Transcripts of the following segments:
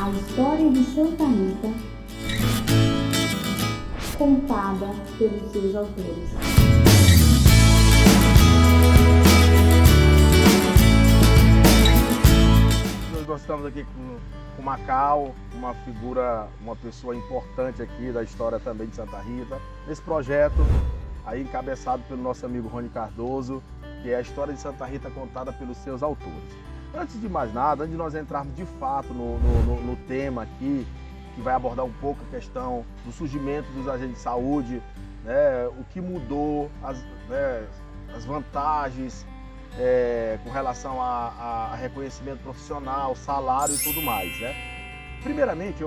A história de Santa Rita, contada pelos seus autores. Nós estamos aqui com o Macau, uma figura, uma pessoa importante aqui da história também de Santa Rita, nesse projeto aí encabeçado pelo nosso amigo Rony Cardoso, que é a história de Santa Rita contada pelos seus autores. Antes de mais nada, antes de nós entrarmos de fato no tema aqui, que vai abordar um pouco a questão do surgimento dos agentes de saúde, né, o que mudou, as vantagens com relação a reconhecimento profissional, salário e tudo mais, né? Primeiramente,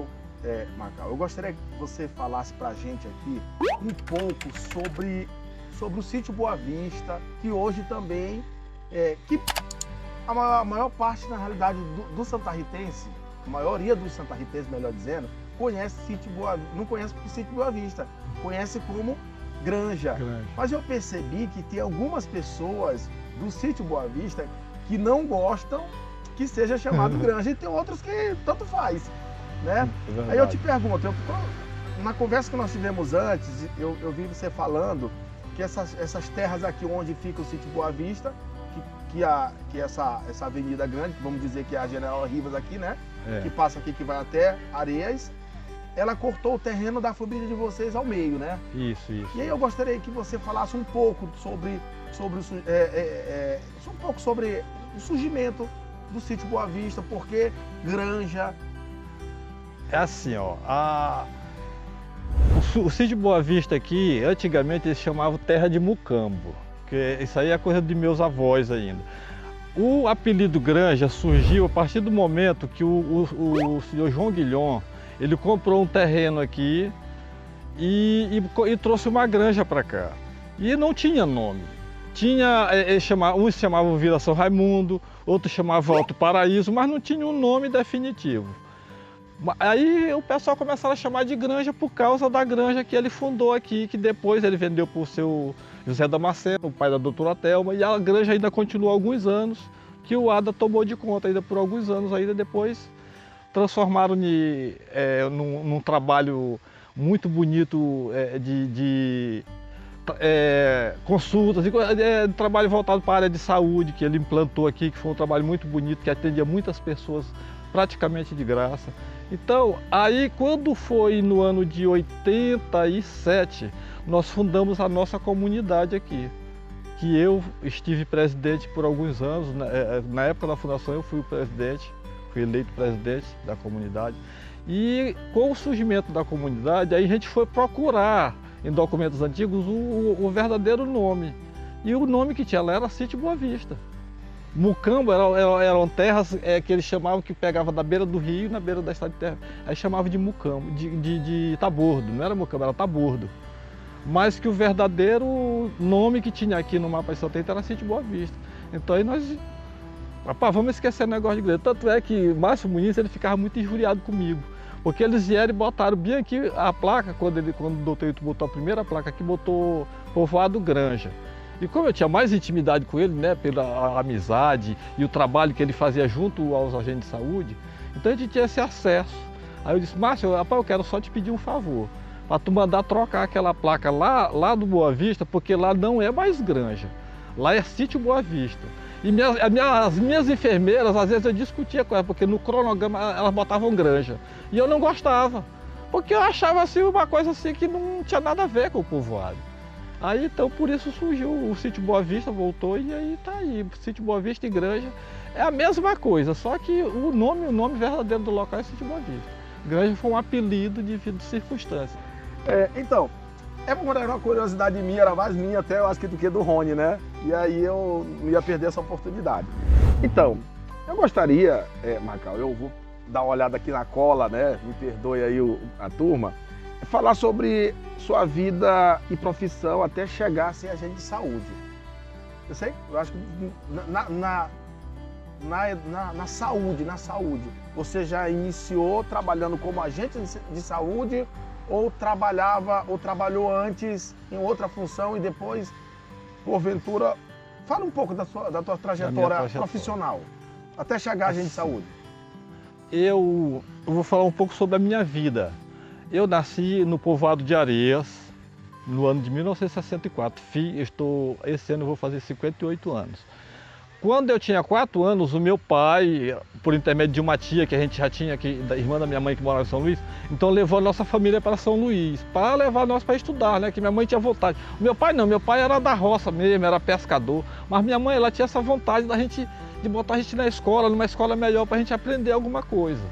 Macau, eu gostaria que você falasse pra gente aqui um pouco sobre o sítio Boa Vista, que hoje também, que a maior parte, na realidade, do santarritense, a maioria dos santarritenses, melhor dizendo, conhece sítio não conhece o sítio Boa Vista, conhece como Granja. Mas eu percebi que tem algumas pessoas do sítio Boa Vista que não gostam que seja chamado Granja, e tem outros que tanto faz, né? Aí eu te pergunto, na conversa que nós tivemos antes, eu vi você falando que essas terras aqui onde fica o sítio Boa Vista, que essa avenida grande, vamos dizer que é a General Rivas aqui, né? Que passa aqui, que vai até Areias, ela cortou o terreno da família de vocês ao meio, né? Isso. E aí eu gostaria que você falasse um pouco sobre o surgimento do sítio Boa Vista, porque Granja. É assim, ó, o sítio Boa Vista aqui, antigamente eles chamavam terra de Mucambo, que isso aí é coisa de meus avós ainda. O apelido Granja surgiu a partir do momento que o senhor João Guilhom, ele comprou um terreno aqui e trouxe uma granja para cá. E não tinha nome. Uns chamavam Vila São Raimundo, outros chamavam Alto Paraíso, mas não tinha um nome definitivo. Aí o pessoal começava a chamar de Granja por causa da granja que ele fundou aqui, que depois ele vendeu para o seu José Damasceno, o pai da doutora Thelma, e a granja ainda continuou alguns anos, que o ADA tomou de conta ainda por alguns anos, ainda depois transformaram num trabalho muito bonito de consultas, trabalho voltado para a área de saúde, que ele implantou aqui, que foi um trabalho muito bonito, que atendia muitas pessoas praticamente de graça. Então, aí quando foi no ano de 87, nós fundamos a nossa comunidade aqui, que eu estive presidente por alguns anos. Na época da fundação eu fui o presidente, fui eleito presidente da comunidade. E com o surgimento da comunidade, aí a gente foi procurar em documentos antigos o verdadeiro nome. E o nome que tinha lá era Sítio Boa Vista. Mucambo eram terras que eles chamavam, que pegava da beira do rio, na beira da estrada de terra. Aí chamavam de Mucambo, de Tabordo, não era Mucambo, era Tabordo. Mas que o verdadeiro nome que tinha aqui no mapa de Santa Rita era Sítio Boa Vista. Então aí nós, vamos esquecer o negócio de igreja. Tanto é que Márcio Muniz, ele ficava muito injuriado comigo. Porque eles vieram e botaram bem aqui a placa, quando o doutor Ito botou a primeira placa aqui, botou Povoado Granja. E como eu tinha mais intimidade com ele, né, pela amizade e o trabalho que ele fazia junto aos agentes de saúde, então a gente tinha esse acesso. Aí eu disse, Márcio, rapaz, eu quero só te pedir um favor, para tu mandar trocar aquela placa lá do Boa Vista, porque lá não é mais Granja, lá é Sítio Boa Vista. E as minhas enfermeiras, às vezes eu discutia com elas, porque no cronograma elas botavam Granja. E eu não gostava, porque eu achava assim uma coisa assim que não tinha nada a ver com o povoado. Aí então por isso surgiu o Sítio Boa Vista, voltou, e aí tá aí, Sítio Boa Vista e Granja é a mesma coisa, só que o nome verdadeiro do local é Sítio Boa Vista. Granja foi um apelido devido a circunstâncias. Então, uma curiosidade minha, era mais minha até, eu acho que do que do Rony, né? E aí eu não ia perder essa oportunidade. Então, eu gostaria, Macau, eu vou dar uma olhada aqui na cola, né? Me perdoe aí a turma. Falar sobre sua vida e profissão até chegar a ser agente de saúde. Eu acho que na saúde, você já iniciou trabalhando como agente de saúde ou trabalhou antes em outra função e depois, porventura, fala um pouco da tua trajetória profissional, até chegar a agente de saúde. eu vou falar um pouco sobre a minha vida. Eu nasci no povoado de Areias, no ano de 1964. Esse ano eu vou fazer 58 anos. Quando eu tinha 4 anos, o meu pai, por intermédio de uma tia que a gente já tinha aqui, da irmã da minha mãe que morava em São Luís, então levou a nossa família para São Luís, para levar nós para estudar, né? Que minha mãe tinha vontade. O meu pai não, meu pai era da roça mesmo, era pescador, mas minha mãe ela tinha essa vontade de botar a gente na escola, numa escola melhor para a gente aprender alguma coisa.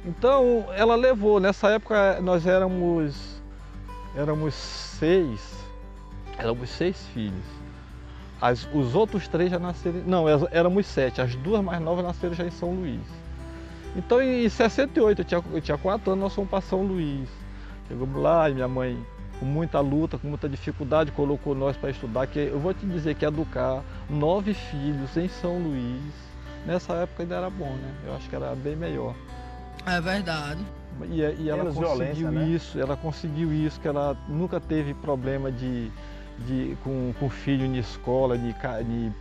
Então ela levou, nessa época nós éramos 6 filhos. Os outros 3 já nasceram, não, éramos 7, as 2 mais novas nasceram já em São Luís. Então em 68, eu tinha 4 anos, nós fomos para São Luís. Chegamos lá e minha mãe, com muita luta, com muita dificuldade, colocou nós para estudar, que eu vou te dizer que educar 9 filhos em São Luís, nessa época ainda era bom, né? Eu acho que era bem melhor. É verdade. E ela conseguiu isso, que ela nunca teve problema com filho de escola, de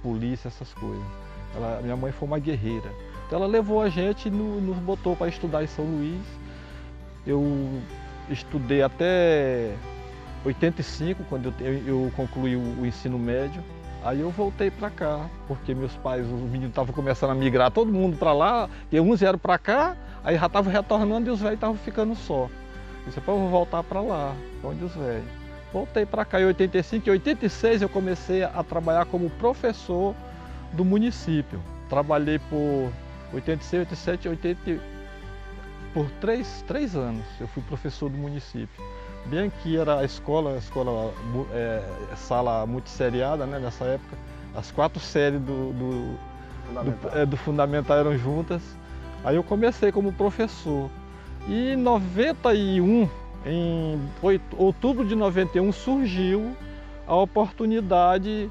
polícia, essas coisas. Minha mãe foi uma guerreira. Então ela levou a gente e nos botou para estudar em São Luís. Eu estudei até 85, quando eu concluí o ensino médio. Aí eu voltei para cá, porque meus pais, os meninos estavam começando a migrar, todo mundo para lá, e uns vieram para cá, aí já estavam retornando e os velhos estavam ficando só. Eu disse, eu vou voltar para lá, onde os velhos. Voltei para cá em 85, em 86 eu comecei a trabalhar como professor do município. Trabalhei por 86, 87, 80, por 3 anos eu fui professor do município. Bem aqui era a escola sala multisseriada, né, nessa época. As 4 séries do fundamental eram juntas. Aí eu comecei como professor. E em 91, em outubro de 91, surgiu a oportunidade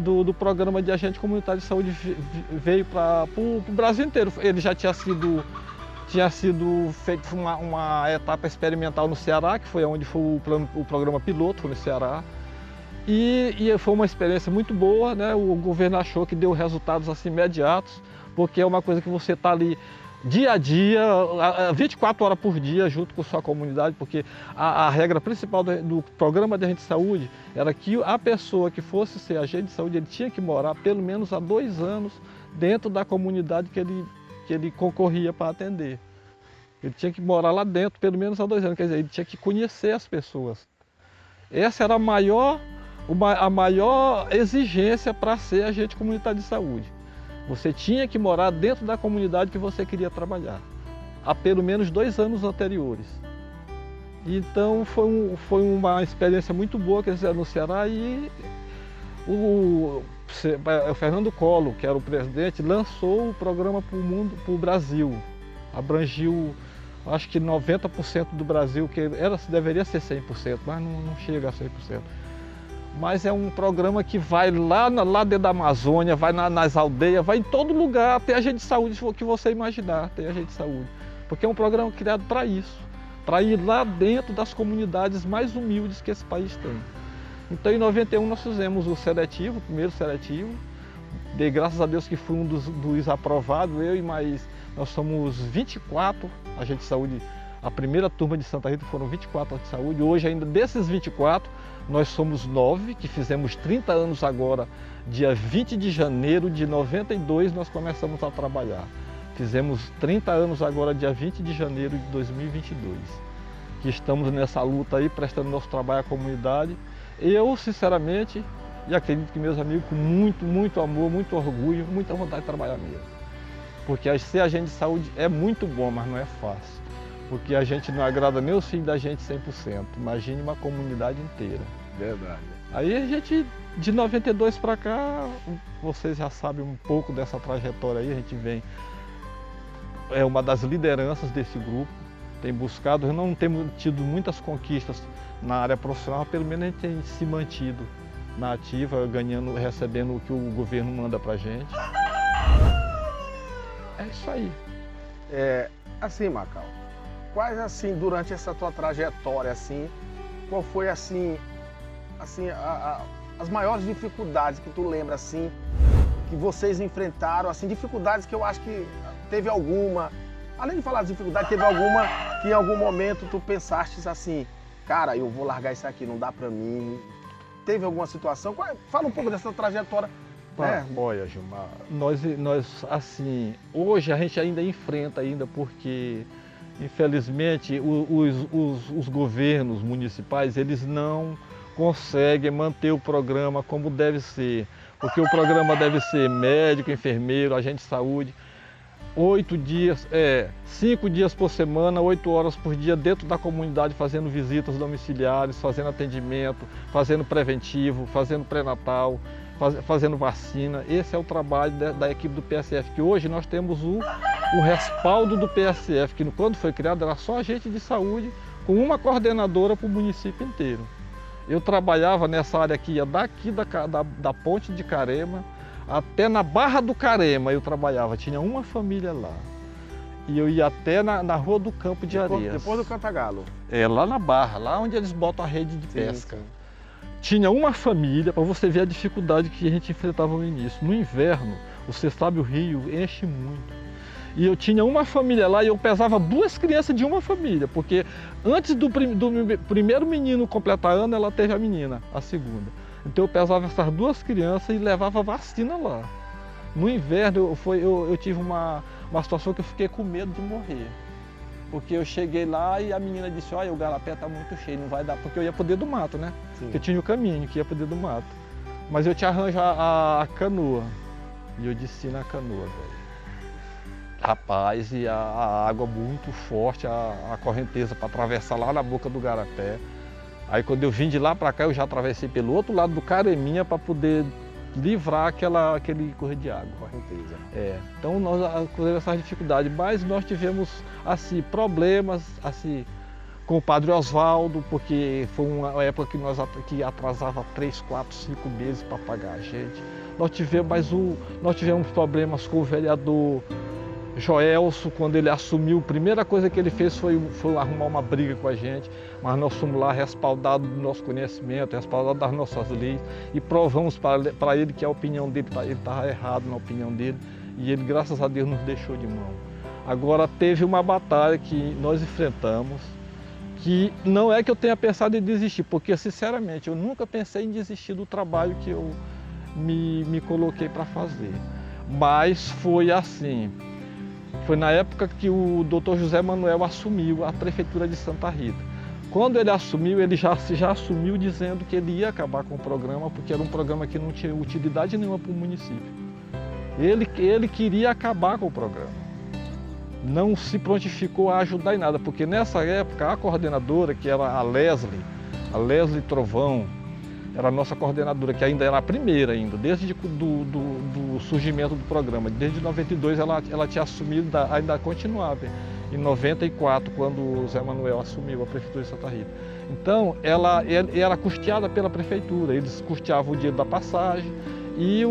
do programa de agente comunitário de saúde, veio para o Brasil inteiro. Ele já tinha sido feito uma etapa experimental no Ceará, que foi onde foi o programa piloto, foi no Ceará. E foi uma experiência muito boa, né? O governo achou que deu resultados assim imediatos, porque é uma coisa que você está ali dia a dia, 24 horas por dia, junto com sua comunidade, porque a regra principal do programa de agente de saúde era que a pessoa que fosse ser agente de saúde, ele tinha que morar pelo menos há 2 anos dentro da comunidade que ele concorria para atender. Ele tinha que morar lá dentro pelo menos há 2 anos, quer dizer, ele tinha que conhecer as pessoas. Essa era a maior exigência para ser agente comunitário de saúde. Você tinha que morar dentro da comunidade que você queria trabalhar, há pelo menos 2 anos anteriores. Então foi uma experiência muito boa que eles fizeram no Ceará, e o Fernando Collor, que era o presidente, lançou o programa para o mundo, para o Brasil. Abrangiu, acho que 90% do Brasil, que deveria ser 100%, mas não chega a 100%. Mas é um programa que vai lá dentro da Amazônia, vai nas aldeias, vai em todo lugar, tem agente de saúde que você imaginar, tem agente de saúde. Porque é um programa criado para isso, para ir lá dentro das comunidades mais humildes que esse país tem. Então em 91 nós fizemos o seletivo, o primeiro seletivo. Dei graças a Deus que fui um dos aprovados, nós somos 24 agentes de saúde. A primeira turma de Santa Rita foram 24 agentes de saúde. Hoje ainda desses 24, nós somos 9, que fizemos 30 anos agora, dia 20 de janeiro de 92 nós começamos a trabalhar. Fizemos 30 anos agora, dia 20 de janeiro de 2022. Que estamos nessa luta aí, prestando nosso trabalho à comunidade. Eu, sinceramente, e acredito que meus amigos, com muito, muito amor, muito orgulho, muita vontade de trabalhar mesmo. Porque ser agente de saúde é muito bom, mas não é fácil. Porque a gente não agrada nem os filhos da gente 100%, imagine uma comunidade inteira. Verdade. Aí a gente, de 92 para cá, vocês já sabem um pouco dessa trajetória aí, a gente é uma das lideranças desse grupo, tem buscado, não temos tido muitas conquistas na área profissional, pelo menos a gente tem se mantido na ativa, recebendo o que o governo manda pra gente. É isso aí. Assim, Macau, quais assim, durante essa tua trajetória, assim, qual foi assim as maiores dificuldades que tu lembra, assim, que vocês enfrentaram, assim, dificuldades que eu acho que teve alguma, Além de falar das dificuldades, teve alguma que em algum momento tu pensaste assim, cara, eu vou largar isso aqui, não dá pra mim. Teve alguma situação? Fala um pouco dessa trajetória. Olha, Gilmar, nós assim, hoje a gente ainda enfrenta porque infelizmente os governos municipais, eles não conseguem manter o programa como deve ser, porque o programa deve ser médico, enfermeiro, agente de saúde, 5 dias por semana, 8 horas por dia dentro da comunidade, fazendo visitas domiciliares, fazendo atendimento, fazendo preventivo, fazendo pré-natal, fazendo vacina. Esse é o trabalho da equipe do PSF, que hoje nós temos o respaldo do PSF, que quando foi criado era só agente de saúde, com uma coordenadora para o município inteiro. Eu trabalhava nessa área que ia daqui da ponte de Carema até na Barra do Carema, eu trabalhava, tinha uma família lá. E eu ia até na Rua do Campo de Areias. Depois do Cantagalo? Lá na Barra, lá onde eles botam a rede de pesca. Sim. Tinha uma família, para você ver a dificuldade que a gente enfrentava no início. No inverno, você sabe, o rio enche muito. E eu tinha uma família lá e eu pesava 2 crianças de uma família, porque antes do primeiro menino completar ano, ela teve a menina, a segunda. Então eu pesava essas 2 crianças e levava vacina lá. No inverno eu tive uma situação que eu fiquei com medo de morrer. Porque eu cheguei lá e a menina disse, olha, o garapé está muito cheio, não vai dar, porque eu ia pro dedo do mato, né? Sim. Porque tinha o caminho que ia pro dedo do mato. Mas eu te arranjo a canoa. E eu desci na canoa, velho. Rapaz, e a água muito forte, a correnteza para atravessar lá na boca do garapé. Aí quando eu vim de lá para cá, eu já atravessei pelo outro lado do Careminha para poder livrar aquele correr de água. Correnteza. Então nós tivemos essas dificuldades, mas nós tivemos assim, problemas assim, com o Padre Oswaldo, porque foi uma época que atrasava 3, 4, 5 meses para pagar a gente. Nós tivemos problemas com o vereador Joelso, quando ele assumiu, a primeira coisa que ele fez foi arrumar uma briga com a gente, mas nós fomos lá respaldados do nosso conhecimento, respaldados das nossas leis e provamos para ele que a opinião dele, ele estava errado na opinião dele e ele, graças a Deus, nos deixou de mão. Agora, teve uma batalha que nós enfrentamos, que não é que eu tenha pensado em desistir, porque, sinceramente, eu nunca pensei em desistir do trabalho que eu me coloquei para fazer, mas foi assim. Foi na época que o Dr. José Manuel assumiu a Prefeitura de Santa Rita. Quando ele assumiu, ele já assumiu dizendo que ele ia acabar com o programa, porque era um programa que não tinha utilidade nenhuma para o município. Ele queria acabar com o programa. Não se prontificou a ajudar em nada, porque nessa época a coordenadora, que era a Leslie Trovão, era a nossa coordenadora, que ainda era a primeira, desde do surgimento do programa. Desde 92 ela tinha assumido, ainda continuava, em 94, quando o Zé Manuel assumiu a Prefeitura de Santa Rita. Então, ela era custeada pela Prefeitura, eles custeavam o dinheiro da passagem e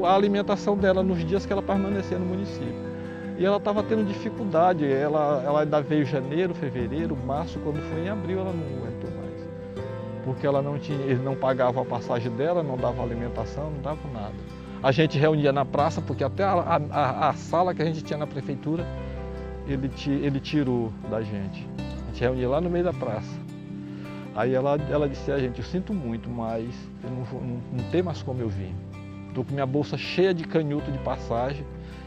a alimentação dela nos dias que ela permanecia no município. E ela estava tendo dificuldade, ela ainda veio janeiro, fevereiro, março, quando foi em abril ela não aguentou mais. Porque eles não pagavam a passagem dela, não davam alimentação, não davam nada. A gente reunia na praça, porque até a sala que a gente tinha na prefeitura, ele tirou da gente. A gente reunia lá no meio da praça. Aí ela disse a gente, eu sinto muito, mas eu não tem mais como eu vir. Estou com minha bolsa cheia de canuto de passagem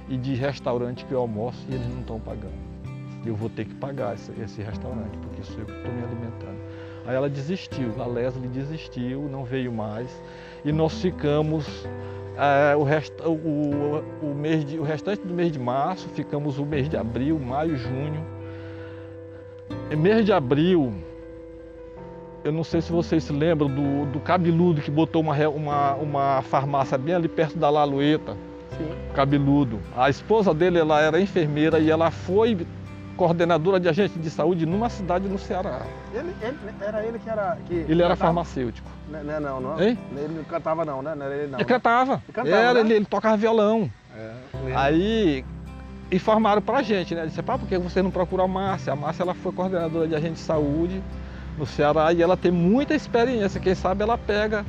e de restaurante que eu almoço e eles não estão pagando. Eu vou ter que pagar esse restaurante, porque sou eu que estou me alimentando. Aí ela desistiu, a Leslie desistiu, não veio mais e nós ficamos o restante do mês de março, ficamos o mês de abril, maio, junho. Em mês de abril, eu não sei se vocês se lembram do Cabeludo, que botou uma farmácia bem ali perto da Lalueta. Sim. Cabeludo. A esposa dele, ela era enfermeira e ela foi coordenadora de agente de saúde numa cidade no Ceará. Ele era farmacêutico. Não. Hein? Ele não cantava não, né? Não era ele não. Ele cantava. Ele tocava violão. Aí informaram pra gente, né? Disse, por que você não procura a Márcia? A Márcia, ela foi coordenadora de agente de saúde no Ceará e ela tem muita experiência. Quem sabe ela pega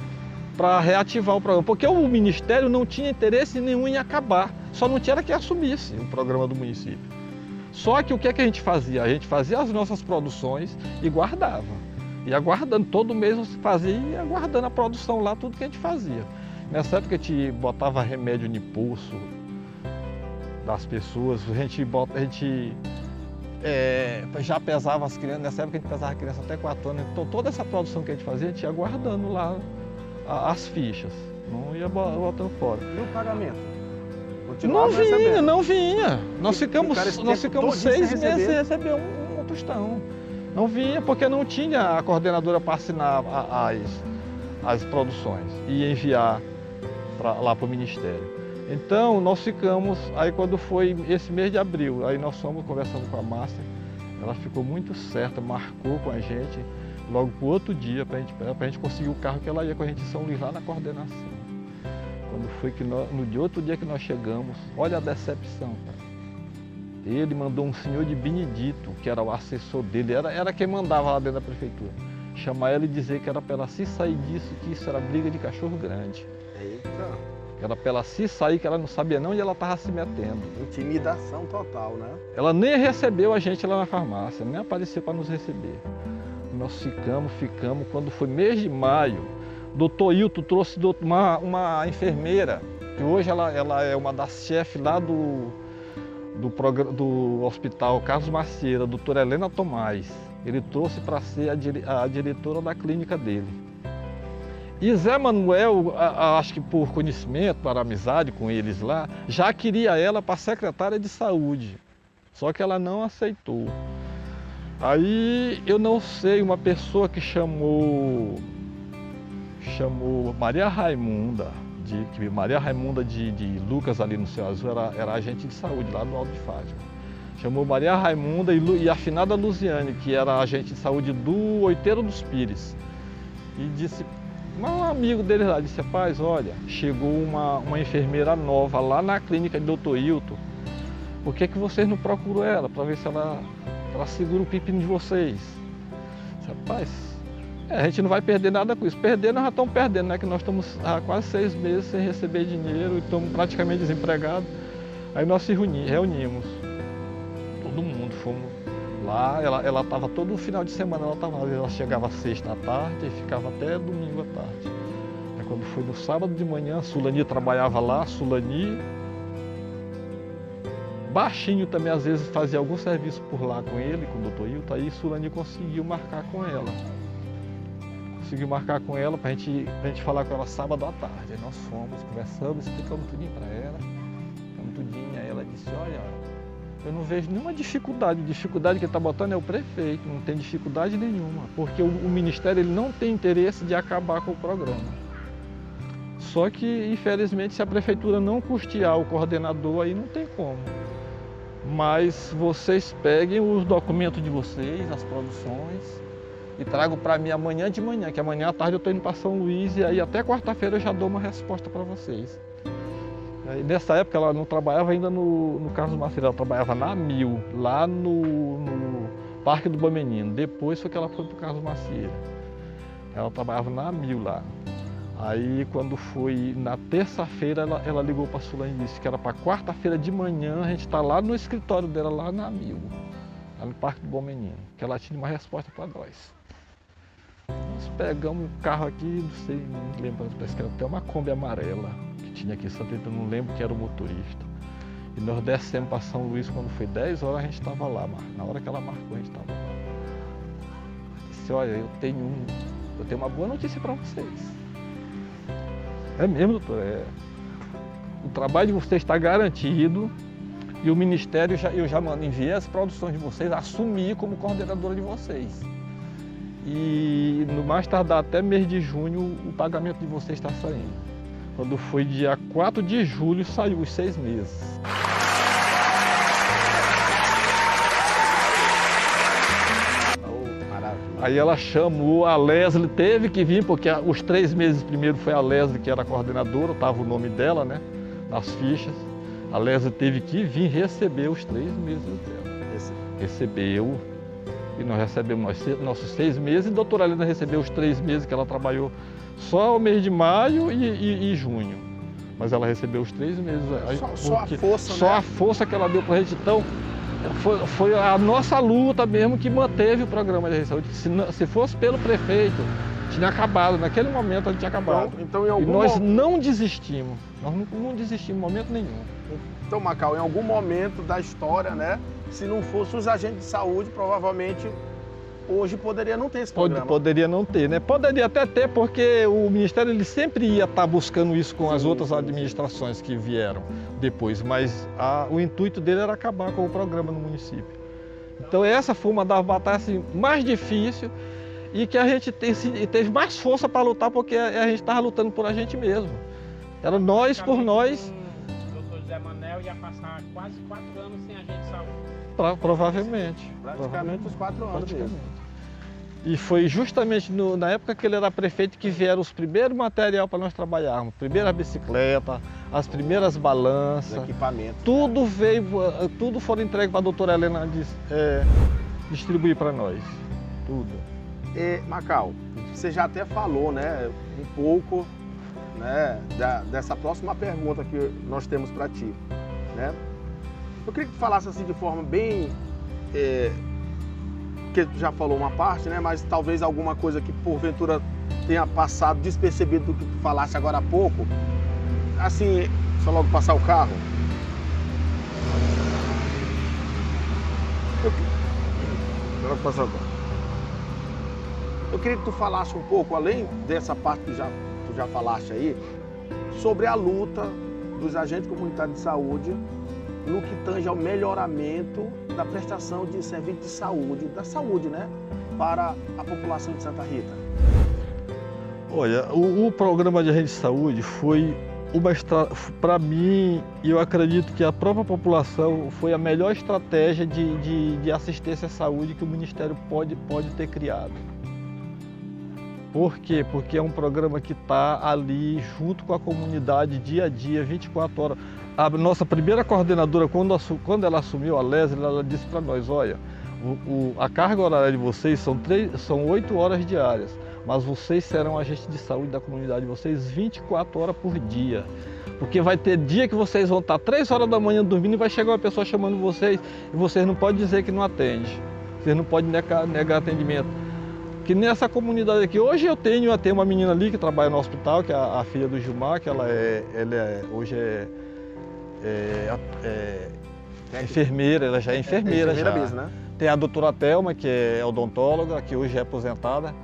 para reativar o programa. Porque o Ministério não tinha interesse nenhum em acabar. Só não tinha que assumisse o programa do município. Só que o que é que a gente fazia? A gente fazia as nossas produções e guardava. E aguardando, todo mês você fazia e ia guardando a produção lá, tudo que a gente fazia. Nessa época a gente botava remédio no pulso das pessoas, a gente já pesava as crianças, nessa época a gente pesava a criança até 4 anos, então toda essa produção que a gente fazia, a gente ia guardando lá as fichas, não ia botando fora. E o pagamento? Não vinha. Nós ficamos 6 meses sem receber um tostão. Não vinha porque não tinha a coordenadora para assinar as produções e enviar lá para o Ministério. Então nós ficamos, aí quando foi esse mês de abril, aí nós fomos conversando com a Márcia, ela ficou muito certa, marcou com a gente logo para o outro dia para a gente conseguir o carro que ela ia com a gente em São Luís lá na coordenação. Quando foi que no outro dia que nós chegamos, olha a decepção, cara. Ele mandou um senhor de Benedito, que era o assessor dele, era quem mandava lá dentro da prefeitura, chamar ela e dizer que era para ela se sair disso, que isso era briga de cachorro grande. Eita! Era para ela se sair, que ela não sabia não onde ela estava se metendo. Intimidação total, né? Ela nem recebeu a gente lá na farmácia, nem apareceu para nos receber. Nós ficamos, quando foi mês de maio, doutor Hilton trouxe uma enfermeira, que hoje ela é uma das chefes lá do hospital Carlos Macieira, a doutora Helena Tomás. Ele trouxe para ser a diretora da clínica dele. E Zé Manuel, acho que por conhecimento, para amizade com eles lá, já queria ela para secretária de saúde, só que ela não aceitou. Aí eu não sei, uma pessoa que chamou Maria Raimunda de Lucas ali no Céu Azul, era agente de saúde lá do Alto de Fátima. Chamou Maria Raimunda e a finada Luziane, que era agente de saúde do Oiteiro dos Pires. E disse, um amigo dele lá, disse, rapaz, olha, chegou uma enfermeira nova lá na clínica de doutor Hilton, por que vocês não procuram ela, para ver se ela segura o pepino de vocês? Disse, rapaz, a gente não vai perder nada com isso. Perder, nós já estamos perdendo, né? Que nós estamos há quase 6 meses sem receber dinheiro e estamos praticamente desempregados. Aí nós se reunimos, todo mundo, fomos lá. Ela estava todo final de semana, ela chegava sexta à tarde e ficava até domingo à tarde. Aí quando foi no sábado de manhã, a Sulani trabalhava lá, Sulani, baixinho também às vezes fazia algum serviço por lá com ele, com o doutor Hilton, aí Sulani conseguiu marcar com ela. Para a gente falar com ela sábado à tarde. Aí nós fomos, conversamos, explicamos tudinho para ela. Aí ela disse, olha, eu não vejo nenhuma dificuldade. A dificuldade que ele está botando é o prefeito, não tem dificuldade nenhuma. Porque o Ministério ele não tem interesse de acabar com o programa. Só que, infelizmente, se a prefeitura não custear o coordenador, aí não tem como. Mas vocês peguem os documentos de vocês, as produções, e trago para mim amanhã de manhã, que amanhã à tarde eu estou indo para São Luís e aí até quarta-feira eu já dou uma resposta para vocês. Aí, nessa época ela não trabalhava ainda no Carlos Macieira, ela trabalhava na Mil, lá no Parque do Bom Menino. Depois foi que ela foi para o Carlos Macieira. Ela trabalhava na Mil lá. Aí quando foi na terça-feira ela ligou para a Sulane e disse que era para quarta-feira de manhã a gente está lá no escritório dela, lá na Mil, lá no Parque do Bom Menino, que ela tinha uma resposta para nós. Nós pegamos o carro aqui, não sei, não lembro, parece que era até uma Kombi amarela que tinha aqui em Santa Rita, não lembro quem era o motorista. E nós descemos para São Luís, quando foi 10 horas a gente estava lá, na hora que ela marcou a gente estava lá. Ela disse, olha, eu tenho uma boa notícia para vocês. É mesmo, doutor, o trabalho de vocês está garantido e o Ministério, eu já enviei as produções de vocês, assumir como coordenadora de vocês. E no mais tardar até mês de junho o pagamento de vocês está saindo. Quando foi dia 4 de julho saiu os 6 meses. Aí ela chamou, a Leslie teve que vir, porque os 3 meses primeiro foi a Leslie que era a coordenadora, estava o nome dela, né, nas fichas. A Leslie teve que vir receber os 3 meses dela. Recebeu. E nós recebemos nossos 6 meses e a doutora Helena recebeu os 3 meses que ela trabalhou só o mês de maio e junho. Mas ela recebeu os 3 meses. Só a força, só né? a força que ela deu pra gente. Então, foi a nossa luta mesmo que manteve o programa de saúde. Se fosse pelo prefeito, tinha acabado. Naquele momento a gente tinha acabado. Então, em E algum nós não desistimos. Nós não desistimos em momento nenhum. Então, Macau, em algum momento da história, né, se não fosse os agentes de saúde, provavelmente hoje poderia não ter esse programa. Poderia não ter, né? Poderia até ter, porque o Ministério ele sempre ia estar buscando isso com as outras administrações que vieram depois, mas o intuito dele era acabar com o programa no município. Então essa foi uma das batalhas assim, mais difíceis e que a gente teve mais força para lutar, porque a gente estava lutando por a gente mesmo. Era nós por nós. O doutor José Manel ia passar quase 4 anos sem agente de saúde. Provavelmente. Praticamente os 4 anos mesmo. E foi justamente na época que ele era prefeito que vieram os primeiros materiais para nós trabalharmos. Primeira bicicleta, as primeiras balanças. Equipamentos. Tudo veio, tudo foram entregues para a doutora Helena distribuir para nós. Tudo. E, Macau, você já até falou, né, um pouco, né, dessa próxima pergunta que nós temos para ti, né? Eu queria que tu falasse assim de forma bem... que tu já falou uma parte, né? Mas talvez alguma coisa que porventura tenha passado despercebido do que tu falasse agora há pouco. Assim, só logo passar o carro. Eu queria que tu falasse um pouco, além dessa parte que tu já falaste aí, sobre a luta dos agentes comunitários de saúde no que tange ao melhoramento da prestação de serviço de saúde, da saúde, né, para a população de Santa Rita. Olha, o programa de agente de saúde foi para mim, e eu acredito que a própria população foi a melhor estratégia de assistência à saúde que o Ministério pode ter criado. Por quê? Porque é um programa que está ali junto com a comunidade dia a dia, 24 horas. A nossa primeira coordenadora, quando ela assumiu a Leslie, ela disse para nós, olha, a carga horária de vocês são 8 horas diárias, mas vocês serão agentes de saúde da comunidade de vocês 24 horas por dia. Porque vai ter dia que vocês vão estar 3 horas da manhã dormindo e vai chegar uma pessoa chamando vocês e vocês não podem dizer que não atende. Vocês não podem negar atendimento. Que nessa comunidade aqui, hoje eu tenho uma menina ali que trabalha no hospital, que é a filha do Gilmar, que hoje é enfermeira, ela já é enfermeira já. Mesmo, né? Tem a doutora Thelma, que é odontóloga, que hoje é aposentada,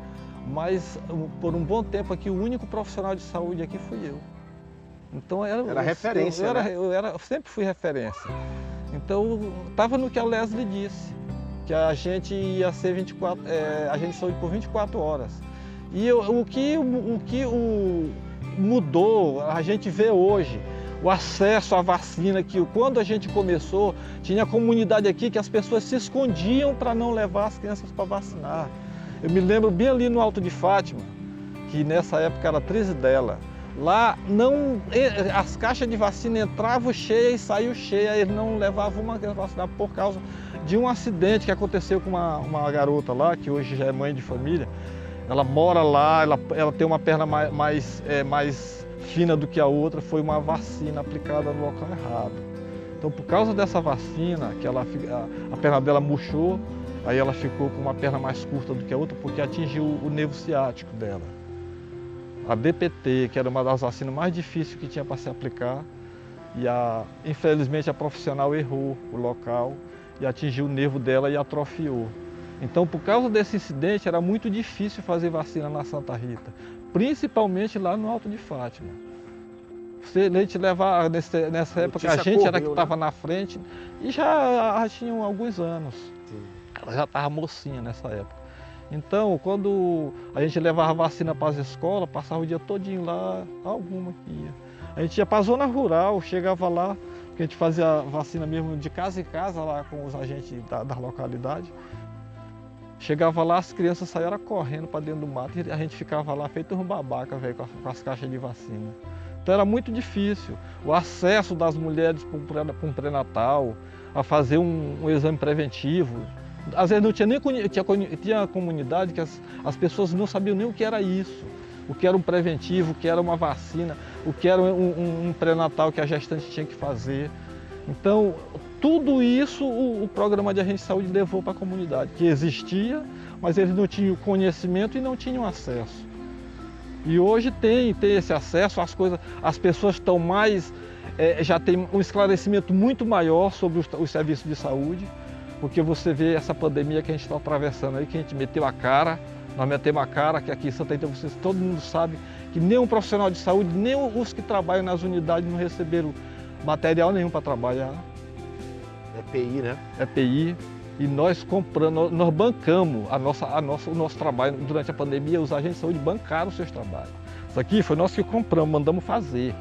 mas por um bom tempo aqui o único profissional de saúde aqui fui eu. Então era referência, eu sempre fui referência. Então estava no que a Leslie disse, que a gente ia ser agente de saúde por 24 horas. E o que mudou, a gente vê hoje, o acesso à vacina, que quando a gente começou, tinha comunidade aqui que as pessoas se escondiam para não levar as crianças para vacinar. Eu me lembro bem ali no Alto de Fátima, que nessa época era a 13 dela. Lá as caixas de vacina entravam cheias e saíam cheias, eles não levavam uma criança para vacinar por causa de um acidente que aconteceu com uma garota lá, que hoje já é mãe de família. Ela mora lá, ela tem uma perna mais fina do que a outra, foi uma vacina aplicada no local errado. Então, por causa dessa vacina, que a perna dela murchou, aí ela ficou com uma perna mais curta do que a outra, porque atingiu o nervo ciático dela. A DPT, que era uma das vacinas mais difíceis que tinha para se aplicar, e infelizmente a profissional errou o local e atingiu o nervo dela e atrofiou. Então, por causa desse incidente, era muito difícil fazer vacina na Santa Rita, principalmente lá no Alto de Fátima. A gente levar, nessa época, a gente era que estava na frente e já tinham alguns anos. Sim. Ela já estava mocinha nessa época. Então, quando a gente levava vacina para as escolas, passava o dia todinho lá, alguma que ia. A gente ia para a zona rural, chegava lá, porque a gente fazia vacina mesmo de casa em casa, lá com os agentes da localidade. Chegava lá, as crianças saíram correndo para dentro do mato e a gente ficava lá feito um babaca, velho, com as caixas de vacina. Então era muito difícil o acesso das mulheres para um pré-natal, a fazer um exame preventivo. Às vezes não tinha nem tinha comunidade que as pessoas não sabiam nem o que era isso, o que era um preventivo, o que era uma vacina, o que era um pré-natal que a gestante tinha que fazer. Então, tudo isso o programa de agente de saúde levou para a comunidade, que existia, mas eles não tinham conhecimento e não tinham acesso. E hoje tem esse acesso, as pessoas estão mais, já tem um esclarecimento muito maior sobre os serviços de saúde, porque você vê essa pandemia que a gente está atravessando aí, que a gente meteu a cara, nós metemos a cara, que aqui em Santa Rita todo mundo sabe que nenhum profissional de saúde, nem os que trabalham nas unidades não receberam material nenhum para trabalhar. EPI, né? EPI. E nós compramos, nós bancamos o nosso trabalho durante a pandemia, os agentes de saúde bancaram os seus trabalhos. Isso aqui foi nós que compramos, mandamos fazer.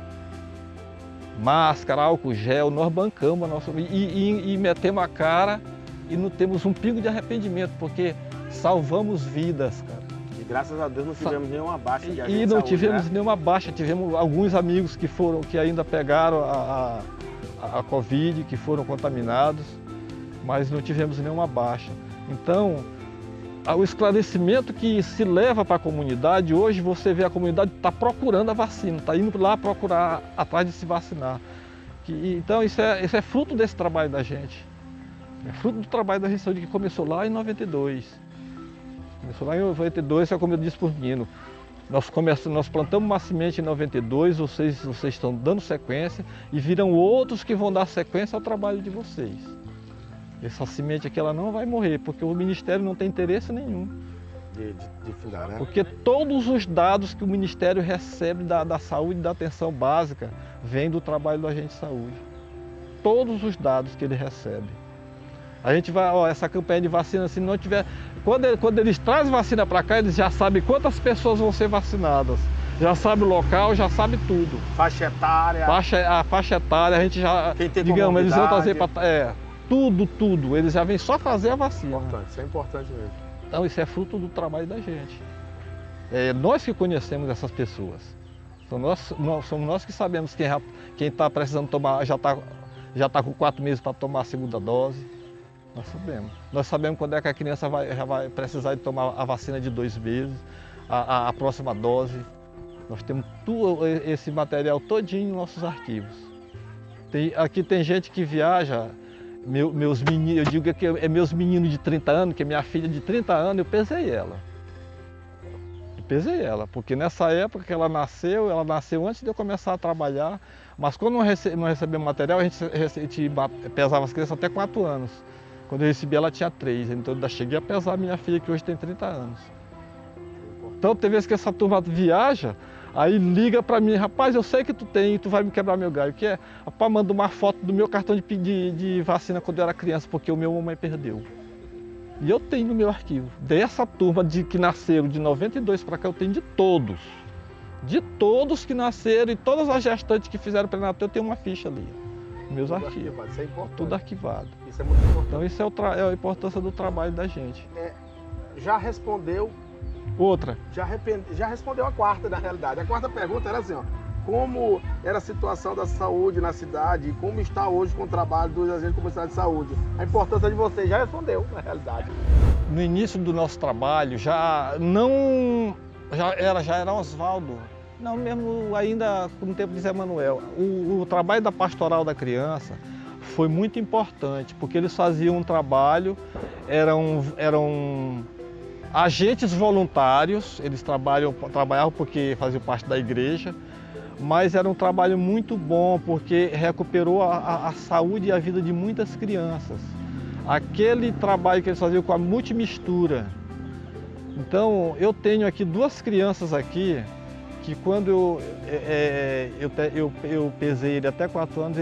Máscara, álcool gel, nós bancamos e metemos a cara e não temos um pingo de arrependimento, porque salvamos vidas, cara. E graças a Deus não tivemos nenhuma baixa de agente E de não saúde, tivemos né? nenhuma baixa, tivemos alguns amigos que ainda pegaram a Covid, que foram contaminados, mas não tivemos nenhuma baixa. Então, o esclarecimento que se leva para a comunidade, hoje você vê a comunidade está procurando a vacina, está indo lá procurar atrás de se vacinar. Então isso é fruto desse trabalho da gente. É fruto do trabalho da gente de saúde que começou lá em 92. Começou lá em 92, é como eu disse para os meninos. Nós plantamos uma semente em 92, vocês estão dando sequência e virão outros que vão dar sequência ao trabalho de vocês. Essa semente aqui ela não vai morrer, porque o Ministério não tem interesse nenhum. De findar, né? Porque todos os dados que o Ministério recebe da saúde e da atenção básica vêm do trabalho do agente de saúde. Todos os dados que ele recebe. A gente vai, essa campanha de vacina, se não tiver... Quando eles trazem vacina para cá, eles já sabem quantas pessoas vão ser vacinadas. Já sabe o local, já sabe tudo. Faixa etária. A faixa etária, a gente já... Quem tem digamos, eles vão trazer comorbidade. tudo. Eles já vêm só fazer a vacina. Importante, isso é importante mesmo. Então isso é fruto do trabalho da gente. É nós que conhecemos essas pessoas. Então somos nós que sabemos quem está precisando tomar, já está com 4 meses para tomar a segunda dose. Nós sabemos. Nós sabemos quando é que a criança já vai precisar de tomar a vacina de 2 meses, a próxima dose. Nós temos todo esse material todinho em nossos arquivos. Aqui tem gente que viaja, meus meninos, eu digo que é meus meninos de 30 anos, que é minha filha de 30 anos, eu pesei ela. Porque nessa época que ela nasceu antes de eu começar a trabalhar, mas quando não recebemos material, a gente pesava as crianças até 4 anos. Quando eu recebi ela tinha 3, então eu ainda cheguei a pesar a minha filha que hoje tem 30 anos. Então tem vezes que essa turma viaja, aí liga para mim, rapaz, eu sei que tu tem, tu vai me quebrar meu galho. O que é? Rapaz, manda uma foto do meu cartão de vacina quando eu era criança, porque o meu mamãe perdeu. E eu tenho no meu arquivo. Dessa turma que nasceram de 92 para cá, eu tenho de todos. De todos que nasceram e todas as gestantes que fizeram pré-natal, eu tenho uma ficha ali. Meus Tudo arquivos. arquivado, isso é importante. Tudo arquivado. Isso é muito importante. Então isso é a importância do trabalho da gente. Já respondeu, Outra, já respondeu a quarta, na realidade. A quarta pergunta era assim, ó. Como era a situação da saúde na cidade e como está hoje com o trabalho dos agentes comunitários de saúde? A importância de vocês já respondeu, na realidade. no início do nosso trabalho, já era Oswaldo, não mesmo ainda no tempo de Zé Manuel. O trabalho da pastoral da criança foi muito importante, porque eles faziam um trabalho, eram agentes voluntários, eles trabalhavam porque faziam parte da igreja, mas era um trabalho muito bom, porque recuperou a saúde e a vida de muitas crianças. Aquele trabalho que eles faziam com a multimistura. Então, eu tenho aqui 2 crianças aqui, que quando eu pesei ele até 4 anos,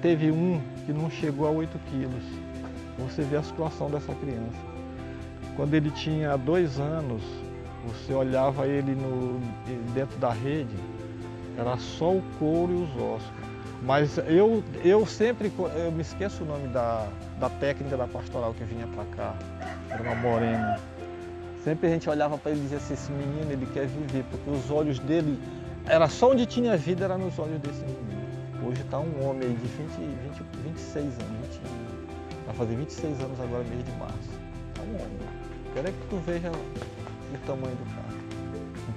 teve um que não chegou a 8 quilos. Você vê a situação dessa criança. Quando ele tinha 2 anos, você olhava ele dentro da rede, era só o couro e os ossos. Mas eu me esqueço o nome da técnica da pastoral que vinha para cá, era uma morena. Sempre a gente olhava para ele e dizia assim, esse menino ele quer viver, porque os olhos dele, era só onde tinha vida, era nos olhos desse menino. Hoje está um homem aí de 26 anos, vai fazer 26 anos agora, mês de março. Está um homem. Quero é que tu veja o tamanho do cara.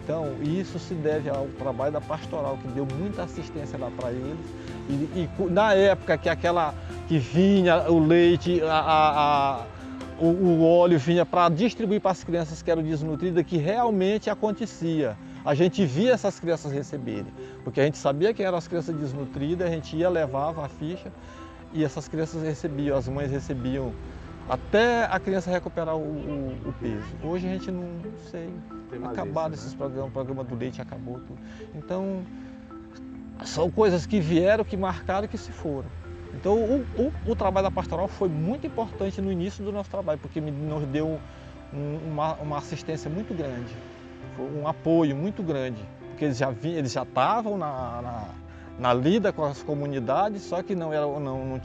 Então, isso se deve ao trabalho da pastoral, que deu muita assistência lá para eles. E na época que aquela que vinha o leite, o óleo vinha para distribuir para as crianças que eram desnutridas, que realmente acontecia. A gente via essas crianças receberem, porque a gente sabia que eram as crianças desnutridas, a gente ia, levava a ficha e essas crianças recebiam, as mães recebiam, até a criança recuperar o peso. Hoje a gente não sei, acabaram esses programas, o programa do leite acabou tudo. Então, são coisas que vieram, que marcaram e que se foram. Então, o trabalho da pastoral foi muito importante no início do nosso trabalho, porque nos deu uma assistência muito grande, foi um apoio muito grande, porque eles já estavam na lida com as comunidades, só que não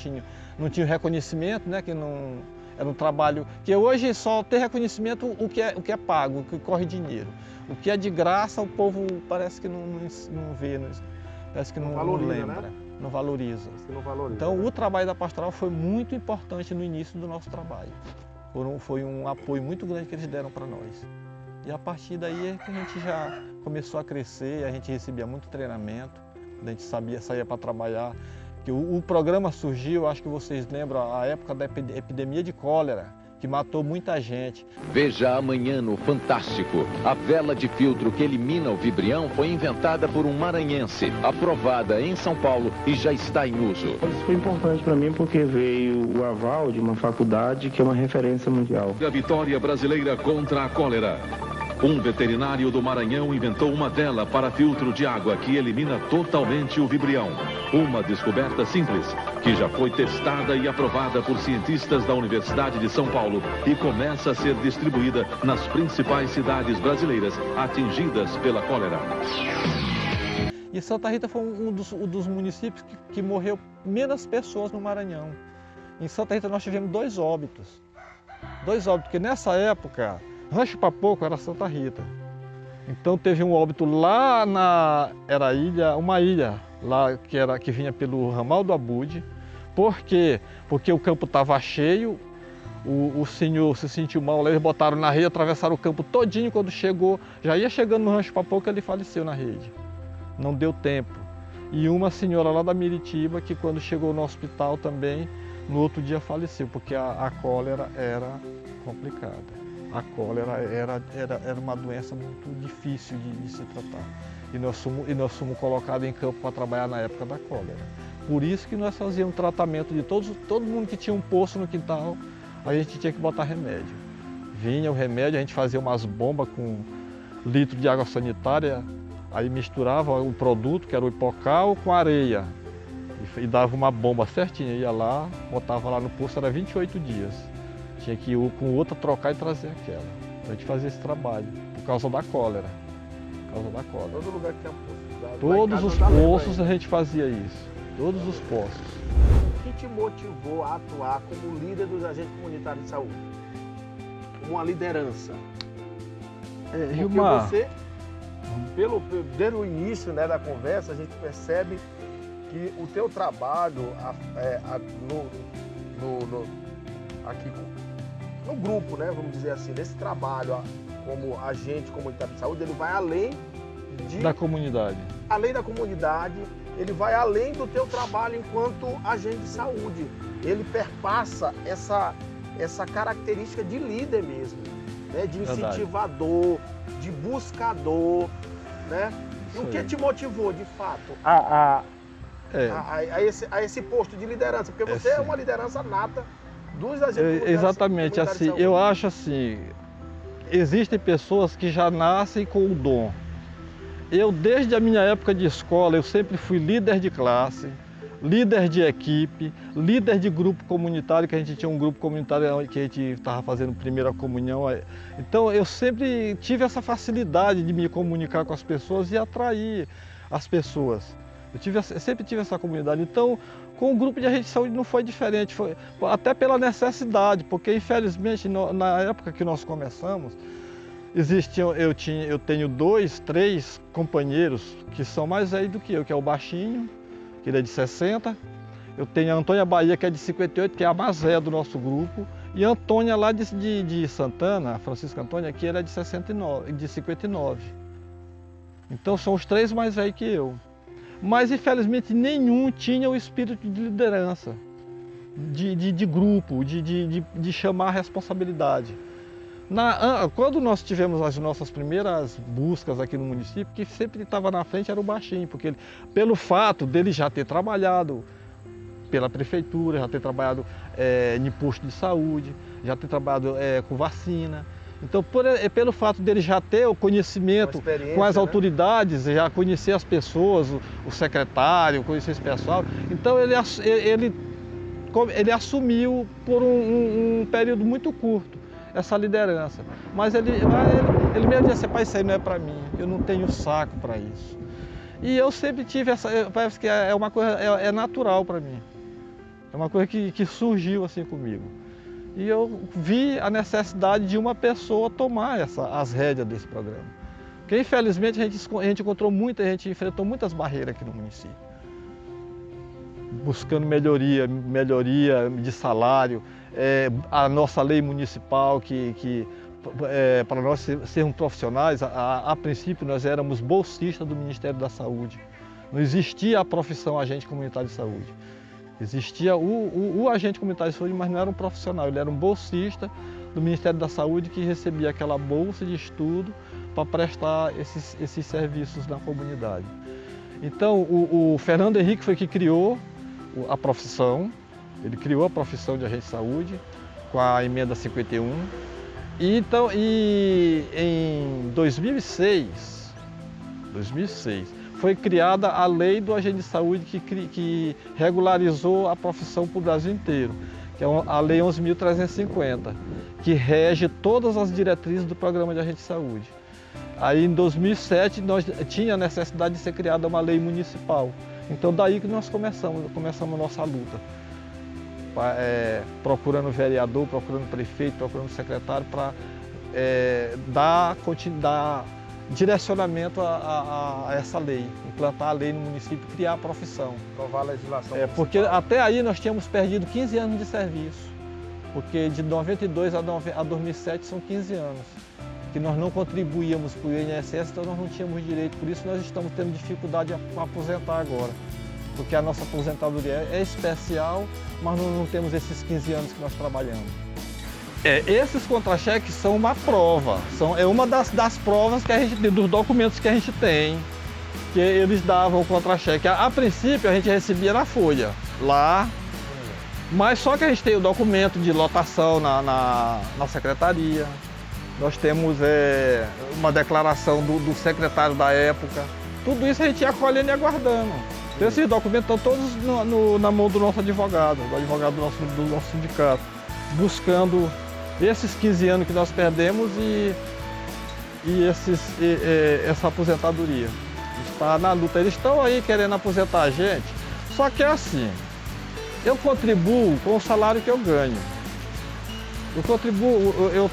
tinha reconhecimento, né? Que não era um trabalho que hoje só tem reconhecimento o que é pago, o que corre dinheiro. O que é de graça o povo parece que não vê, parece que não lembra, né? Não valoriza. Então o trabalho da pastoral foi muito importante no início do nosso trabalho. Foi um apoio muito grande que eles deram para nós. E a partir daí é que a gente já começou a crescer, a gente recebia muito treinamento, a gente saía para trabalhar. Que o programa surgiu, acho que vocês lembram, a época da epidemia de cólera, que matou muita gente. Veja amanhã no Fantástico. A vela de filtro que elimina o vibrião foi inventada por um maranhense, aprovada em São Paulo e já está em uso. Isso foi importante para mim porque veio o aval de uma faculdade que é uma referência mundial. A vitória brasileira contra a cólera. Um veterinário do Maranhão inventou uma vela para filtro de água que elimina totalmente o vibrião. Uma descoberta simples, que já foi testada e aprovada por cientistas da Universidade de São Paulo e começa a ser distribuída nas principais cidades brasileiras atingidas pela cólera. E Santa Rita foi um dos municípios que morreu menos pessoas no Maranhão. Em Santa Rita nós tivemos 2 óbitos. 2 óbitos, porque nessa época Rancho Papoco era Santa Rita. Então teve um óbito lá uma ilha lá que vinha pelo ramal do Abude. Por quê? Porque o campo estava cheio, o senhor se sentiu mal, eles botaram na rede, atravessaram o campo todinho, quando chegou, já ia chegando no Rancho Papoco, ele faleceu na rede. Não deu tempo. E uma senhora lá da Miritiba, que quando chegou no hospital também, no outro dia faleceu, porque a cólera era complicada. A cólera era uma doença muito difícil de se tratar. E nós fomos colocados em campo para trabalhar na época da cólera. Por isso que nós fazíamos tratamento de todo mundo que tinha um poço no quintal, a gente tinha que botar remédio. Vinha o remédio, a gente fazia umas bombas com litro de água sanitária, aí misturava o produto, que era o hipocal, com areia. E dava uma bomba certinha, ia lá, botava lá no poço, era 28 dias. Tinha que ir com outra trocar e trazer aquela. Então a gente fazia esse trabalho, por causa da cólera. Todo lugar que tinha poço. Todos os poços a gente fazia isso. Todos os poços. O que te motivou a atuar como líder dos agentes comunitários de saúde? Como uma liderança? Porque Gilmar, você, desde o início, né, da conversa, a gente percebe que o teu trabalho aqui no grupo, né, vamos dizer assim, nesse trabalho como agente comunitário de saúde, ele vai além da comunidade. Além da comunidade, ele vai além do teu trabalho enquanto agente de saúde. Ele perpassa essa característica de líder mesmo, né, de incentivador, de buscador, né? O que te motivou, de fato, a esse posto de liderança? Porque você é uma liderança nata dos agentes exatamente, assim, eu acho assim, existem pessoas que já nascem com o dom. Eu, desde a minha época de escola, eu sempre fui líder de classe, líder de equipe, líder de grupo comunitário, que a gente tinha um grupo comunitário que a gente estava fazendo primeira comunhão. Então eu sempre tive essa facilidade de me comunicar com as pessoas e atrair as pessoas. Eu sempre tive essa comunidade. Então, com o grupo de agente de saúde não foi diferente, foi até pela necessidade, porque infelizmente na época que nós começamos, eu tenho 2, 3 companheiros que são mais velhos do que eu, que é o Baixinho, que ele é de 60, eu tenho a Antônia Bahia, que é de 58, que é a mais velha do nosso grupo, e a Antônia lá de Santana, a Francisca Antônia, que ela é de 59. Então são os 3 mais velhos que eu. Mas infelizmente nenhum tinha o espírito de liderança. de grupo, de chamar a responsabilidade. Quando nós tivemos as nossas primeiras buscas aqui no município, que sempre estava na frente era o Baixinho, porque pelo fato dele já ter trabalhado pela prefeitura, já ter trabalhado em posto de saúde, já ter trabalhado com vacina. Então, pelo fato dele já ter o conhecimento com as autoridades, já conhecer as pessoas, o secretário, conhecer esse pessoal, então ele assumiu por um período muito curto essa liderança. Mas ele mesmo disse, pai, isso aí não é para mim, eu não tenho saco para isso. E eu sempre tive parece que é uma coisa, é natural para mim. É uma coisa que surgiu assim comigo. E eu vi a necessidade de uma pessoa tomar as rédeas desse programa. Porque infelizmente a gente encontrou enfrentou muitas barreiras aqui no município. Buscando melhoria de salário, a nossa lei municipal para nós sermos profissionais, a princípio nós éramos bolsistas do Ministério da Saúde. Não existia a profissão agente comunitário de saúde. Existia o agente comunitário de saúde, mas não era um profissional, ele era um bolsista do Ministério da Saúde que recebia aquela bolsa de estudo para prestar esses serviços na comunidade. Então, o Fernando Henrique foi que criou a profissão, ele criou a profissão de agente de saúde com a emenda 51. E em 2006, foi criada a lei do agente de saúde que regularizou a profissão para o Brasil inteiro, que é a Lei 11.350, que rege todas as diretrizes do programa de agente de saúde. Aí em 2007 nós tinha a necessidade de ser criada uma lei municipal. Então daí que nós começamos a nossa luta. Procurando vereador, procurando prefeito, procurando secretário para dar direcionamento a essa lei, implantar a lei no município, criar a profissão. Aprovar a legislação. Porque até aí nós tínhamos perdido 15 anos de serviço, porque de 92 a 2007 são 15 anos, que nós não contribuíamos para o INSS, então nós não tínhamos direito, por isso nós estamos tendo dificuldade para aposentar agora, porque a nossa aposentadoria é especial, mas não temos esses 15 anos que nós trabalhamos. Esses contra-cheques são uma prova, é uma das provas que a gente tem, dos documentos que a gente tem, que eles davam o contra-cheque. A princípio a gente recebia na folha, lá, mas só que a gente tem o documento de lotação na secretaria, nós temos uma declaração do secretário da época, tudo isso a gente ia colhendo e aguardando. Então, esses documentos estão todos na mão do nosso advogado, do nosso sindicato, buscando esses 15 anos que nós perdemos e essa aposentadoria. Está na luta. Eles estão aí querendo aposentar a gente, só que é assim, eu contribuo com o salário que eu ganho.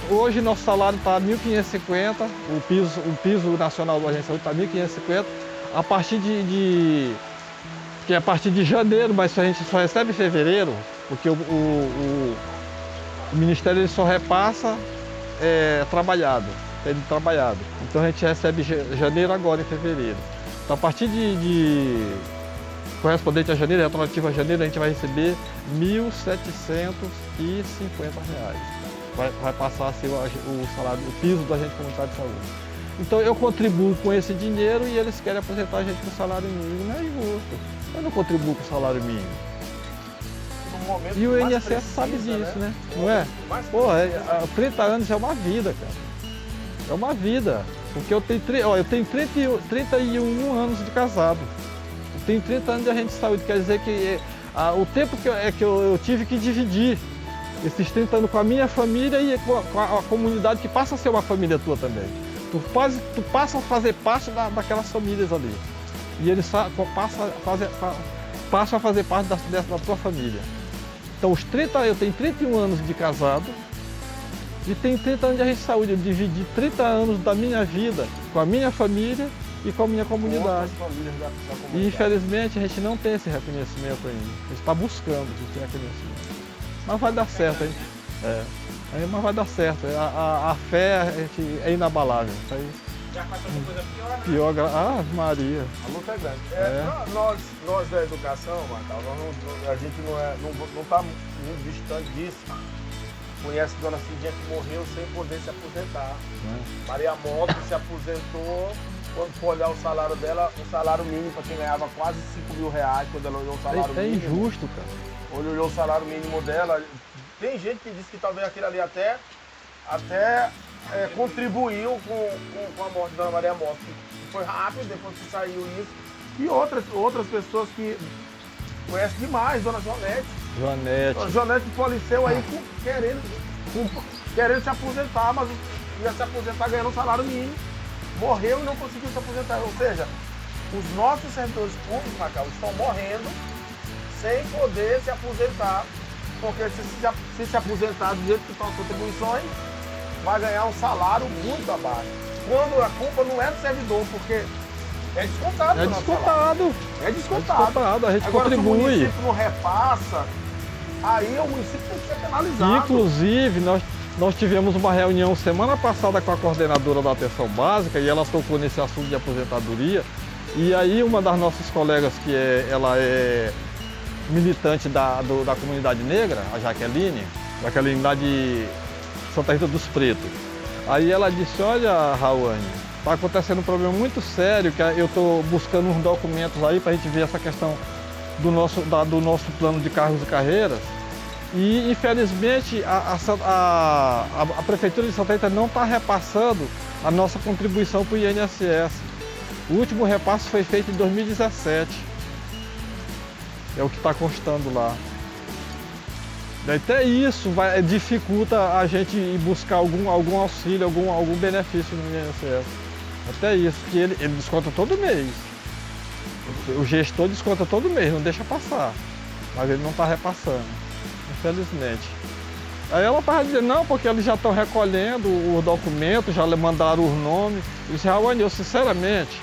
Hoje nosso salário está R$1.550, o piso nacional da agência está R$1.550, a partir que é a partir de janeiro, mas a gente só recebe em fevereiro, porque o Ministério ele só repassa trabalhado. Então a gente recebe janeiro agora, em fevereiro. Então a partir correspondente a janeiro, retroativo a janeiro, a gente vai receber R$1.750. Vai passar a ser o salário, o piso do agente comunitário de saúde. Então eu contribuo com esse dinheiro e eles querem aposentar a gente com salário mínimo. Não é injusto. Eu não contribuo com salário mínimo. E o INSS sabe disso, né? Não é? Pô, 30 anos é uma vida, cara. É uma vida. Porque eu tenho 31 anos de casado. Eu tenho 30 anos de agente de saúde. Quer dizer que o tempo que eu tive que dividir esses 30 anos com a minha família e com a comunidade que passa a ser uma família tua também. Tu passa a fazer parte daquelas famílias ali. E eles passam a fazer parte da tua família. Então eu tenho 31 anos de casado e tenho 30 anos de agente de saúde. Eu dividi 30 anos da minha vida com a minha família e com a minha comunidade. E infelizmente a gente não tem esse reconhecimento ainda. A gente está buscando esse reconhecimento. Mas vai dar certo, hein? Mas vai dar certo. A fé é inabalável. Isso aí Já passou por coisa pior, né? Pior, Maria. A luta é grande. É. Nós da educação, Marcal, a gente não está muito distante disso. Conhece a dona Cidinha que morreu sem poder se aposentar. Maria Mota se aposentou, quando for olhar o salário dela, o salário mínimo para quem ganhava quase R$5.000, quando ela olhou o salário mínimo. É injusto, cara. Olhou o salário mínimo dela. Tem gente que disse que talvez aquilo ali até contribuiu com a morte da Dona Maria Mota. Foi rápido, depois que saiu isso. E outras pessoas que conhecem demais, Dona Joanete. Dona Joanete faleceu aí querendo se aposentar, mas ia se aposentar ganhando um salário mínimo. Morreu e não conseguiu se aposentar. Ou seja, os nossos servidores públicos, Macau, estão morrendo sem poder se aposentar, porque se se aposentar do jeito que estão as contribuições, vai ganhar um salário muito abaixo. Quando a culpa não é do servidor, porque é descontado. É descontado. É descontado. A gente agora, contribui. Se o município não repassa, aí o município tem que ser penalizado. Inclusive, nós tivemos uma reunião semana passada com a coordenadora da atenção básica e ela tocou nesse assunto de aposentadoria. E aí uma das nossas colegas, ela é militante da comunidade negra, a Jaqueline lá de Santa Rita dos Pretos. Aí ela disse, olha, Rawane, está acontecendo um problema muito sério, que eu estou buscando uns documentos aí para a gente ver essa questão do nosso plano de cargos e carreiras. E infelizmente a Prefeitura de Santa Rita não está repassando a nossa contribuição para o INSS. O último repasse foi feito em 2017. É o que está constando lá. Até isso dificulta a gente ir buscar algum auxílio, algum benefício no INSS. Até isso, que ele desconta todo mês. O gestor desconta todo mês, não deixa passar. Mas ele não está repassando, infelizmente. Aí ela estava dizendo, não, porque eles já estão recolhendo os documentos, já mandaram os nomes. Eu disse, Rawane, eu sinceramente,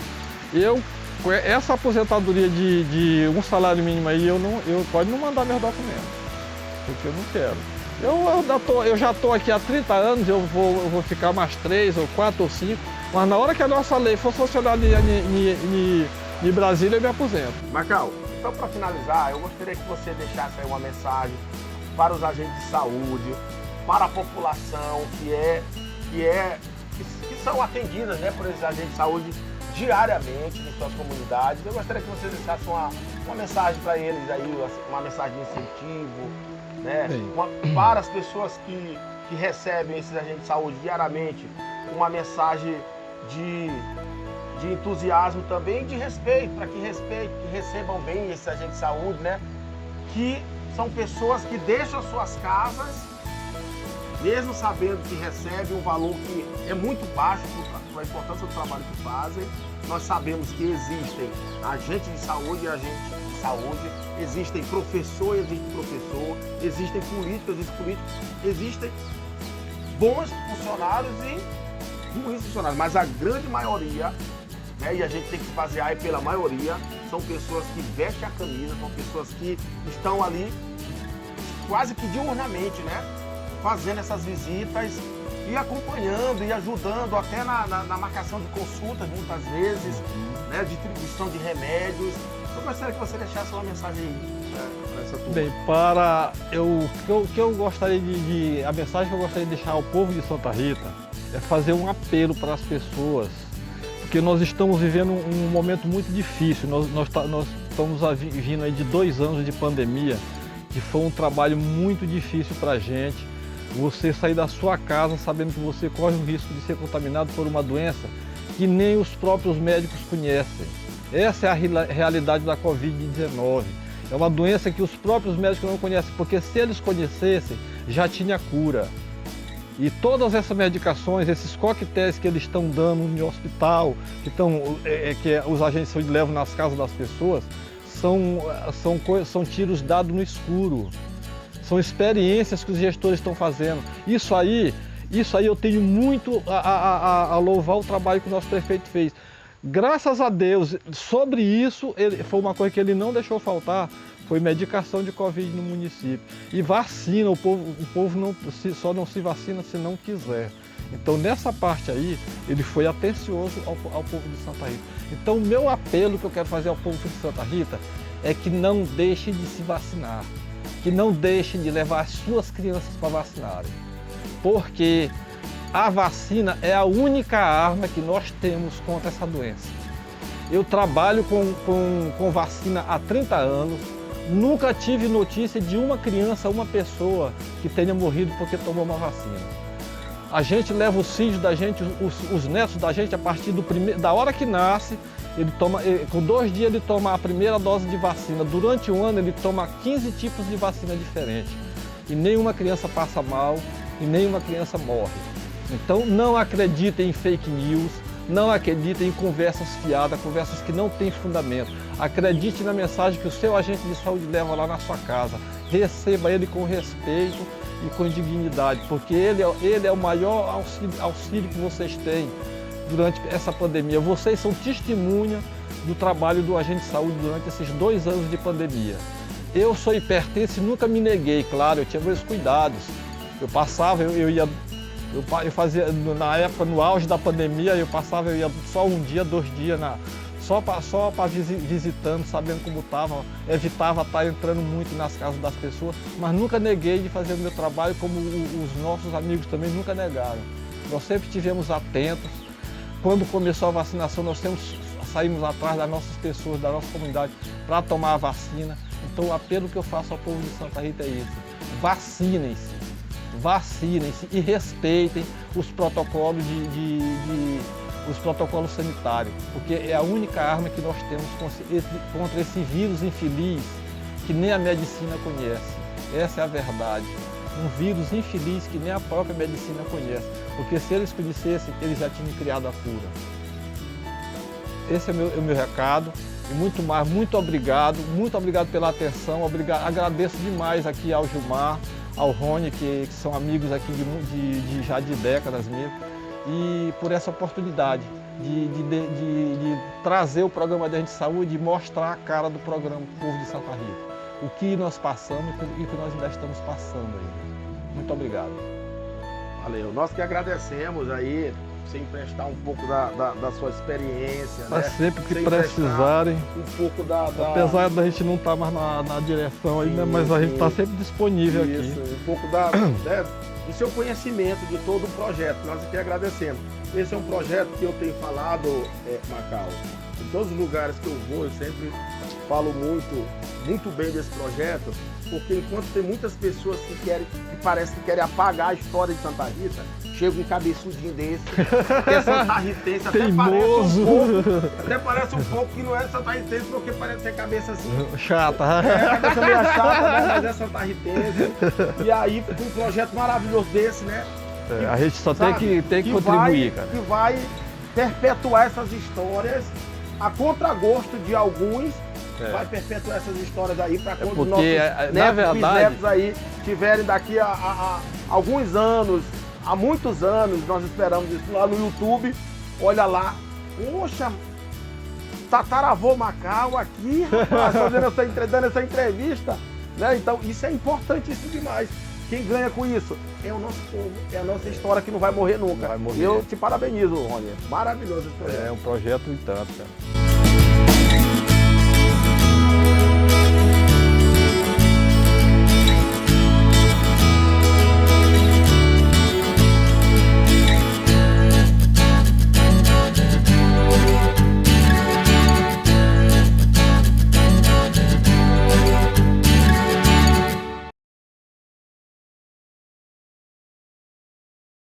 essa aposentadoria de um salário mínimo aí, pode não mandar meus documentos, porque eu não quero. Eu já estou aqui há 30 anos, eu vou ficar mais 3 ou 4 ou 5, mas na hora que a nossa lei for funcionar em Brasília, eu me aposento. Macau, então para finalizar, eu gostaria que você deixasse aí uma mensagem para os agentes de saúde, para a população que são atendidas, né, por esses agentes de saúde diariamente em suas comunidades. Eu gostaria que você deixasse uma mensagem para eles aí, uma mensagem de incentivo, né, para as pessoas que recebem esses agentes de saúde diariamente, uma mensagem de entusiasmo também, de respeito, para que recebam bem esses agentes de saúde, né, que são pessoas que deixam suas casas, mesmo sabendo que recebem um valor que é muito baixo para a importância do trabalho que fazem. Nós sabemos que existem agentes de saúde e agentes de saúde, existem professor e agente de professor, existem políticos e políticos, existem bons funcionários e ruins funcionários, mas a grande maioria, né, e a gente tem que se basear aí pela maioria, são pessoas que vestem a camisa, são pessoas que estão ali quase que diurnamente, né, fazendo essas visitas e acompanhando e ajudando até na marcação de consultas, muitas vezes, né, distribuição de remédios. Eu gostaria que você deixasse uma mensagem aí para essa turma. Bem, a mensagem que eu gostaria de deixar ao povo de Santa Rita é fazer um apelo para as pessoas, porque nós estamos vivendo um momento muito difícil. Nós estamos vindo aí de 2 anos de pandemia, que foi um trabalho muito difícil para a gente. Você sair da sua casa sabendo que você corre o risco de ser contaminado por uma doença que nem os próprios médicos conhecem. Essa é a realidade da Covid-19. É uma doença que os próprios médicos não conhecem, porque se eles conhecessem, já tinha cura. E todas essas medicações, esses coquetéis que eles estão dando no hospital, que os agentes de saúde levam nas casas das pessoas, são tiros dados no escuro. São experiências que os gestores estão fazendo. Isso aí eu tenho muito a louvar o trabalho que o nosso prefeito fez. Graças a Deus, sobre isso, foi uma coisa que ele não deixou faltar, foi medicação de Covid no município. E vacina, o povo só não se vacina se não quiser. Então, nessa parte aí, ele foi atencioso ao povo de Santa Rita. Então, o meu apelo que eu quero fazer ao povo de Santa Rita é que não deixe de se vacinar, que não deixem de levar as suas crianças para vacinarem, porque a vacina é a única arma que nós temos contra essa doença. Eu trabalho com vacina há 30 anos, nunca tive notícia de uma criança, uma pessoa que tenha morrido porque tomou uma vacina. A gente leva os filhos da gente, os netos da gente, a partir da hora que nasce, com 2 dias ele toma a primeira dose de vacina. Durante um ano ele toma 15 tipos de vacina diferentes. E nenhuma criança passa mal e nenhuma criança morre. Então não acreditem em fake news, não acreditem em conversas fiadas, conversas que não têm fundamento. Acredite na mensagem que o seu agente de saúde leva lá na sua casa. Receba ele com respeito e com dignidade, porque ele é o maior auxílio que vocês têm durante essa pandemia. Vocês são testemunha do trabalho do agente de saúde durante esses 2 anos de pandemia. Eu sou hipertenso e nunca me neguei, claro, eu tinha meus cuidados. Eu passava, eu fazia, na época, no auge da pandemia, eu ia só 1 dia, 2 dias, só para visitando, sabendo como estava, evitava estar entrando muito nas casas das pessoas, mas nunca neguei de fazer o meu trabalho, como os nossos amigos também nunca negaram. Nós sempre estivemos atentos. Quando começou a vacinação, nós saímos atrás das nossas pessoas, da nossa comunidade, para tomar a vacina. Então o apelo que eu faço ao povo de Santa Rita é esse: vacinem-se. Vacinem-se e respeitem os protocolos os protocolos sanitários, porque é a única arma que nós temos contra esse vírus infeliz que nem a medicina conhece. Essa é a verdade. Um vírus infeliz que nem a própria medicina conhece, porque se eles conhecessem, eles já tinham criado a cura. Esse é o meu recado. E muito mais, muito obrigado pela atenção, agradeço demais aqui ao Gilmar, ao Rony, que são amigos aqui já de décadas mesmo, e por essa oportunidade de trazer o programa de saúde e mostrar a cara do programa Povo de Santa Rita, o que nós passamos e o que nós ainda estamos passando aí. Muito obrigado. Valeu, nós que agradecemos aí, você emprestar um pouco da sua experiência, mas né? sempre que precisarem, um pouco apesar da gente não estar mais na direção ainda, mas a gente está sempre disponível isso, aqui. Um pouco do seu conhecimento de todo o projeto, nós aqui agradecemos. Esse é um projeto que eu tenho falado, Macau, em todos os lugares que eu vou, eu sempre falo muito bem desse projeto, porque enquanto tem muitas pessoas que parece que querem apagar a história de Santa Rita, chega um cabeçudinho desse, que é santarritense, até parece um pouco que não é santarritense, porque parece ter cabeça assim. Chata. Cabeça meio chata, né? Mas é santarritense. E aí, com um projeto maravilhoso desse, né? A gente só tem que contribuir, cara. Que vai perpetuar essas histórias a contragosto de alguns. Vai perpetuar essas histórias aí para quando os nossos netos aí tiverem daqui a alguns anos, há muitos anos, nós esperamos isso lá no YouTube. Olha lá, poxa, tataravô Macau aqui, rapaz, dando essa entrevista, né? Então isso é importantíssimo demais. Quem ganha com isso é o nosso povo, é a nossa história que não vai morrer nunca. Vai morrer. Eu te parabenizo, Rony. Maravilhoso esse projeto. É um projeto e tanto, cara.